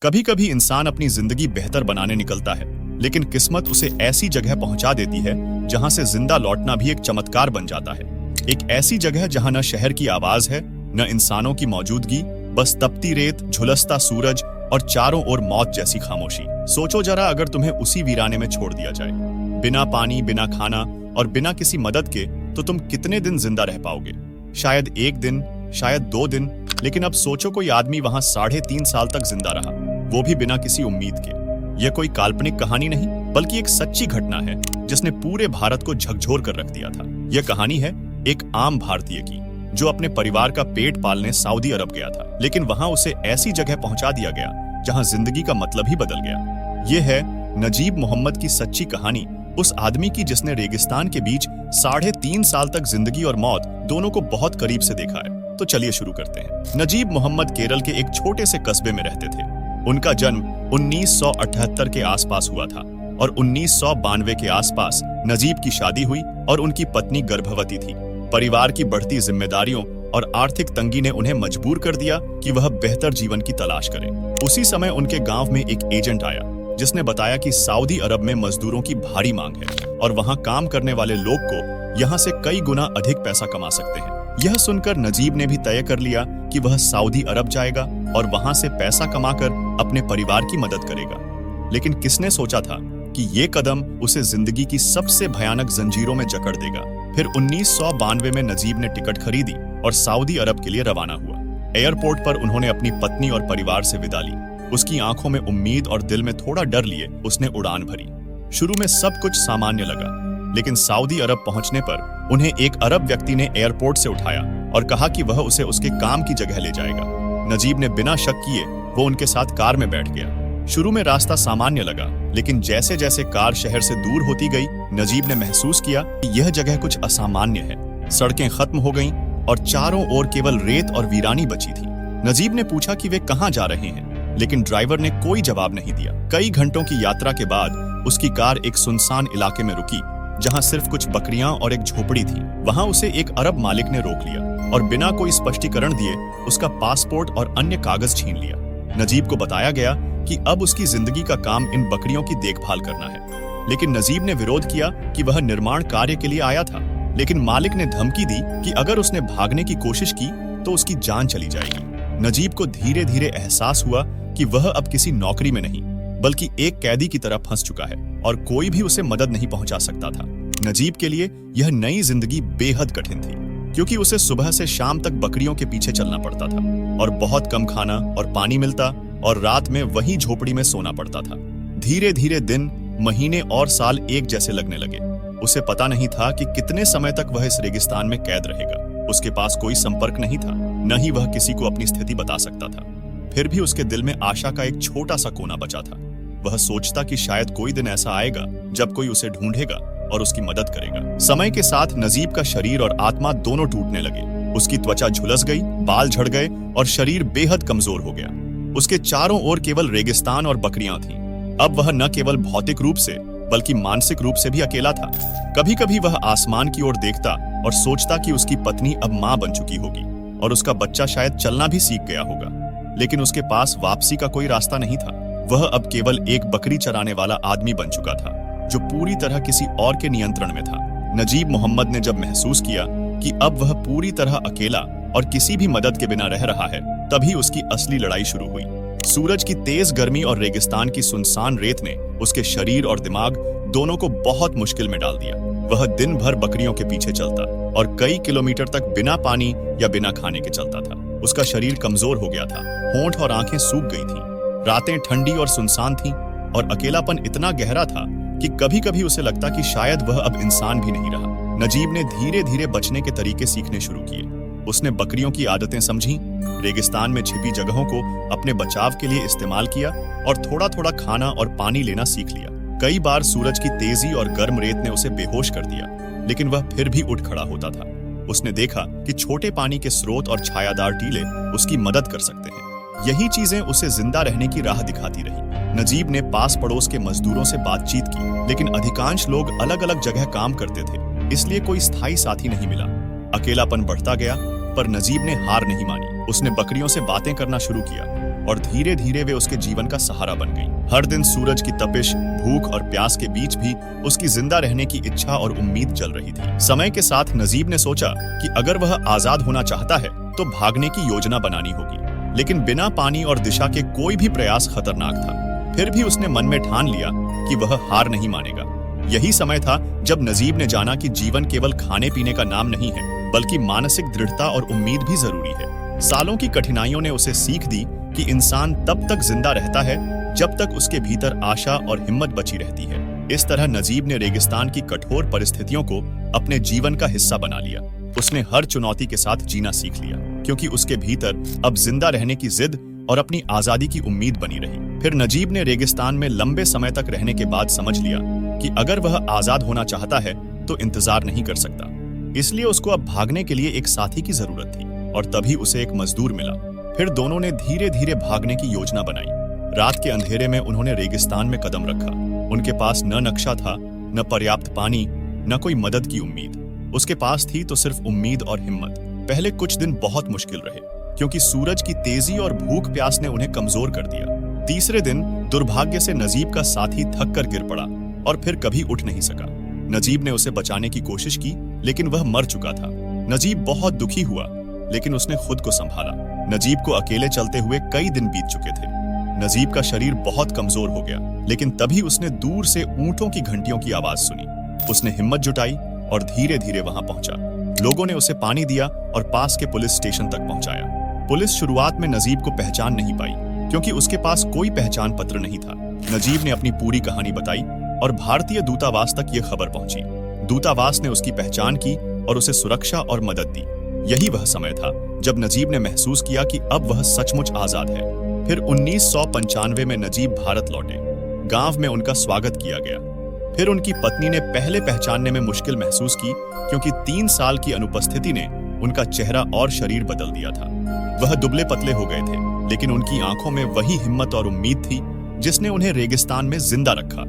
कभी कभी इंसान अपनी जिंदगी बेहतर बनाने निकलता है, लेकिन किस्मत उसे ऐसी जगह पहुंचा देती है जहां से जिंदा लौटना भी एक चमत्कार बन जाता है। एक ऐसी जगह जहां न शहर की आवाज है, न इंसानों की मौजूदगी, बस तपती रेत, झुलसता सूरज और चारों ओर मौत जैसी खामोशी। सोचो जरा, अगर तुम्हें उसी वीराने में छोड़ दिया जाए, बिना पानी, बिना खाना और बिना किसी मदद के, तो तुम कितने दिन जिंदा रह पाओगे? शायद एक दिन, शायद 2 दिन, लेकिन अब सोचो कोई आदमी वहां 3.5 साल तक जिंदा रहा, वो भी बिना किसी उम्मीद के। यह कोई काल्पनिक कहानी नहीं, बल्कि एक सच्ची घटना है जिसने पूरे भारत को झकझोर कर रख दिया था। यह कहानी है एक आम भारतीय की, जो अपने परिवार का पेट पालने सऊदी अरब गया था, लेकिन वहां उसे ऐसी जगह पहुंचा दिया गया जहां जिंदगी का मतलब ही बदल गया। यह है नजीब मोहम्मद की सच्ची कहानी, उस आदमी की जिसने रेगिस्तान के बीच 3.5 साल तक जिंदगी और मौत दोनों को बहुत करीब से देखा है। तो चलिए शुरू करते हैं। नजीब मोहम्मद केरल के एक छोटे से कस्बे में रहते थे। उनका जन्म 1978 के आसपास हुआ था और 1992 के आसपास नजीब की शादी हुई और उनकी पत्नी गर्भवती थी। परिवार की बढ़ती जिम्मेदारियों और आर्थिक तंगी ने उन्हें मजबूर कर दिया कि वह बेहतर जीवन की तलाश करें। उसी समय उनके गांव में एक एजेंट आया जिसने बताया कि सऊदी अरब में मजदूरों की भारी मांग है और वहां काम करने वाले लोग को यहां से कई गुना अधिक पैसा कमा सकते हैं। यह सुनकर नजीब ने भी तय कर लिया कि वह सऊदी अरब जाएगा और वहां से पैसा कमाकर अपने परिवार की मदद करेगा। लेकिन किसने सोचा था कि ये कदम उसे जिंदगी की सबसे भयानक जंजीरों में जकड़ देगा। फिर 1992 में नजीब ने टिकट खरीदी और सऊदी अरब के लिए रवाना हुआ। एयरपोर्ट पर उन्होंने अपनी पत्नी और परिवार से विदा ली। उसकी आंखों में उम्मीद और दिल में थोड़ा डर लिए उसने उड़ान भरी। शुरू में सब कुछ सामान्य लगा, लेकिन सऊदी अरब पहुंचने पर उन्हें एक अरब व्यक्ति ने एयरपोर्ट से उठाया और कहा कि वह उसे उसके काम की जगह ले जाएगा। नजीब ने बिना शक किए वो उनके साथ कार में बैठ गया। शुरू में रास्ता सामान्य लगा, लेकिन जैसे जैसे कार शहर से दूर होती गई, नजीब ने महसूस किया कि यह जगह कुछ असामान्य है। सड़कें खत्म हो गईं और चारों ओर केवल रेत और वीरानी बची थी। नजीब ने पूछा कि वे कहां जा रहे हैं, लेकिन ड्राइवर ने कोई जवाब नहीं दिया। कई घंटों की यात्रा के बाद उसकी कार एक सुनसान इलाके में रुकी, जहां सिर्फ कुछ बकरियां और एक झोपड़ी थी। वहां उसे एक अरब मालिक ने रोक लिया और बिना कोई स्पष्टीकरण दिए उसका पासपोर्ट और अन्य कागज छीन लिया। नजीब को बताया गया कि अब उसकी जिंदगी का काम इन बकरियों की देखभाल करना है, लेकिन नजीब ने विरोध किया कि वह निर्माण कार्य के लिए आया था। लेकिन मालिक ने धमकी दी कि अगर उसने भागने की कोशिश की तो उसकी जान चली जाएगी। नजीब को धीरे धीरे एहसास हुआ कि वह अब किसी नौकरी में नहीं, बल्कि एक कैदी की तरह फंस चुका है और कोई भी उसे मदद नहीं पहुंचा सकता था। नजीब के लिए यह नई जिंदगी बेहद कठिन थी, क्योंकि उसे सुबह से शाम तक बकरियों के पीछे चलना पड़ता था और बहुत कम खाना और पानी मिलता और रात में वही झोपड़ी में सोना पड़ता था। धीरे धीरे दिन, महीने और साल एक जैसे लगने लगे। उसे पता नहीं था कि कितने समय तक वह इस रेगिस्तान में कैद रहेगा। उसके पास कोई संपर्क नहीं था, न ही वह किसी को अपनी स्थिति बता सकता था। फिर भी उसके दिल में आशा का एक छोटा सा कोना बचा था। वह सोचता कि शायद कोई दिन ऐसा आएगा जब कोई उसे ढूंढेगा और उसकी मदद करेगा। समय के साथ नजीब का शरीर और आत्मा दोनों टूटने लगे। उसकी त्वचा झुलस गई, बाल झड़ गए और शरीर बेहद कमजोर हो गया। उसके चारों ओर केवल रेगिस्तान और बकरियां थीं। अब वह न केवल भौतिक रूप से बल्कि मानसिक रूप से भी अकेला था। कभी कभी वह आसमान की ओर देखता और सोचता कि उसकी पत्नी अब मां बन चुकी होगी और उसका बच्चा शायद चलना भी सीख गया होगा, लेकिन उसके पास वापसी का कोई रास्ता नहीं था। वह अब केवल एक बकरी चराने वाला आदमी बन चुका था, जो पूरी तरह किसी और के नियंत्रण में था। नजीब मोहम्मद ने जब महसूस किया कि अब वह पूरी तरह अकेला और किसी भी मदद के बिना रह रहा है, तभी उसकी असली लड़ाई शुरू हुई। सूरज की तेज गर्मी और रेगिस्तान की सुनसान रेत ने उसके शरीर और दिमाग दोनों को बहुत मुश्किल में डाल दिया। वह दिन भर बकरियों के पीछे चलता और कई किलोमीटर तक बिना पानी या बिना खाने के चलता था। उसका शरीर कमजोर हो गया था, होंठ और आंखें सूख गई थीं। रातें ठंडी और सुनसान थीं और अकेलापन इतना गहरा था कि कभी कभी उसे लगता कि शायद वह अब इंसान भी नहीं रहा। नजीब ने धीरे धीरे बचने के तरीके सीखने शुरू किए। उसने बकरियों की आदतें समझी, रेगिस्तान में छिपी जगहों को अपने बचाव के लिए इस्तेमाल किया और थोड़ा थोड़ा खाना और पानी लेना सीख लिया। कई बार सूरज की तेजी और गर्म रेत ने उसे बेहोश कर दिया, लेकिन वह फिर भी उठ खड़ा होता था। उसने देखा कि छोटे पानी के स्रोत और छायादार टीले उसकी मदद कर सकते हैं। यही चीजें उसे जिंदा रहने की राह दिखाती रही। नजीब ने पास पड़ोस के मजदूरों से बातचीत की, लेकिन अधिकांश लोग अलग अलग जगह काम करते थे, इसलिए कोई स्थायी साथी नहीं मिला। अकेलापन बढ़ता गया, पर नजीब ने हार नहीं मानी। उसने बकरियों से बातें करना शुरू किया, और धीरे धीरे वे उसके जीवन का सहारा बन गई। हर दिन सूरज की तपिश, भूख और प्यास के बीच भी उसकी जिंदा रहने की इच्छा और उम्मीद जल रही थी। समय के साथ नजीब ने सोचा कि अगर वह आजाद होना चाहता है तो भागने की योजना बनानी होगी, लेकिन बिना पानी और दिशा के कोई भी प्रयास खतरनाक था। फिर भी उसने मन में ठान लिया कि वह हार नहीं मानेगा। यही समय था जब नजीब ने जाना कि जीवन केवल खाने पीने का नाम नहीं है, बल्कि मानसिक दृढ़ता और उम्मीद भी जरूरी है। सालों की कठिनाइयों ने उसे सीख दी कि इंसान तब तक जिंदा रहता है जब तक उसके भीतर आशा और हिम्मत बची रहती है। इस तरह नजीब ने रेगिस्तान की कठोर परिस्थितियों को अपने जीवन का हिस्सा बना लिया। उसने हर चुनौती के साथ जीना सीख लिया, क्योंकि उसके भीतर अब जिंदा रहने की जिद और अपनी आजादी की उम्मीद बनी रही। फिर नजीब ने रेगिस्तान में लंबे समय तक रहने के बाद समझ लिया कि अगर वह आजाद होना चाहता है तो इंतजार नहीं कर सकता। इसलिए उसको अब भागने के लिए एक साथी की जरूरत थी, और तभी उसे एक मजदूर मिला। फिर दोनों ने धीरे धीरे भागने की योजना बनाई। रात के अंधेरे में उन्होंने रेगिस्तान में कदम रखा। उनके पास न नक्शा था, न पर्याप्त पानी, न कोई मदद की उम्मीद। उसके पास थी तो सिर्फ उम्मीद और हिम्मत। पहले कुछ दिन बहुत मुश्किल रहे, क्योंकि सूरज की तेजी और भूख प्यास ने उन्हें कमजोर कर दिया। तीसरे दिन दुर्भाग्य से नजीब का साथी थक कर गिर पड़ा और फिर कभी उठ नहीं सका। नजीब ने उसे बचाने की कोशिश की, लेकिन वह मर चुका था। नजीब बहुत दुखी हुआ, लेकिन उसने खुद को संभाला। नजीब को अकेले चलते हुए कई दिन बीत चुके थे। नजीब का शरीर बहुत कमजोर हो गया, लेकिन तभी उसने दूर से ऊंटों की घंटियों की आवाज सुनी। उसने हिम्मत जुटाई और धीरे धीरे वहां पहुंचा। लोगों ने उसे पानी दिया और पास के पुलिस स्टेशन तक पहुंचाया। पुलिस शुरुआत में नजीब को पहचान नहीं पाई, क्योंकि उसके पास कोई पहचान पत्र नहीं था। नजीब ने अपनी पूरी कहानी बताई और भारतीय दूतावास तक यह खबर पहुंची। दूतावास ने उसकी पहचान की और उसे सुरक्षा और मदद दी। यही वह समय था जब नजीब ने महसूस किया कि अब वह सचमुच आजाद है। फिर 1995 में नजीब भारत लौटे। गांव में उनका स्वागत किया गया। फिर उनकी पत्नी ने पहले पहचानने में मुश्किल महसूस की, क्योंकि 3 साल की अनुपस्थिति ने उनका चेहरा और शरीर बदल दिया था। वह दुबले पतले हो गए थे, लेकिन उनकी आंखों में वही हिम्मत और उम्मीद थी जिसने उन्हें रेगिस्तान में जिंदा रखा।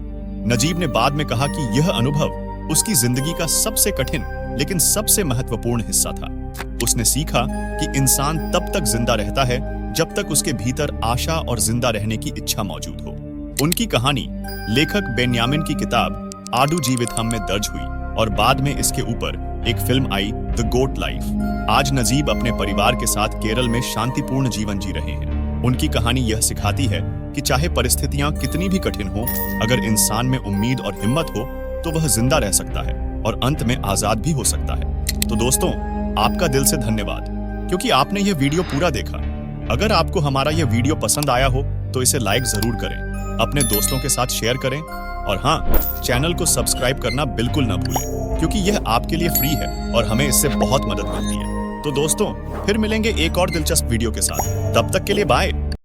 नजीब ने बाद में कहा कि यह अनुभव उसकी जिंदगी का सबसे कठिन लेकिन सबसे महत्वपूर्ण हिस्सा था। उसने सीखा कि इंसान तब तक जिंदा रहता है जब तक उसके भीतर आशा और जिंदा रहने की इच्छा मौजूद हो। उनकी कहानी लेखक बेन्यामिन की किताब आडू जीवितम में दर्ज हुई और बाद में इसके ऊपर एक फिल्म आई, द गोट लाइफ। आज नजीब अपने परिवार के साथ केरल में शांतिपूर्ण जीवन जी रहे हैं। उनकी कहानी यह सिखाती है कि चाहे परिस्थितियां कितनी भी कठिन हो, अगर इंसान में उम्मीद और हिम्मत हो तो वह जिंदा रह सकता है और अंत में आजाद भी हो सकता है। तो दोस्तों, आपका दिल से धन्यवाद, क्योंकि आपने यह वीडियो पूरा देखा। अगर आपको हमारा यह वीडियो पसंद आया हो तो इसे लाइक जरूर करें, अपने दोस्तों के साथ शेयर करें और हाँ, चैनल को सब्सक्राइब करना बिल्कुल न भूलें, क्योंकि यह आपके लिए फ्री है और हमें इससे बहुत मदद मिलती है। तो दोस्तों, फिर मिलेंगे एक और दिलचस्प वीडियो के साथ। तब तक के लिए बाय।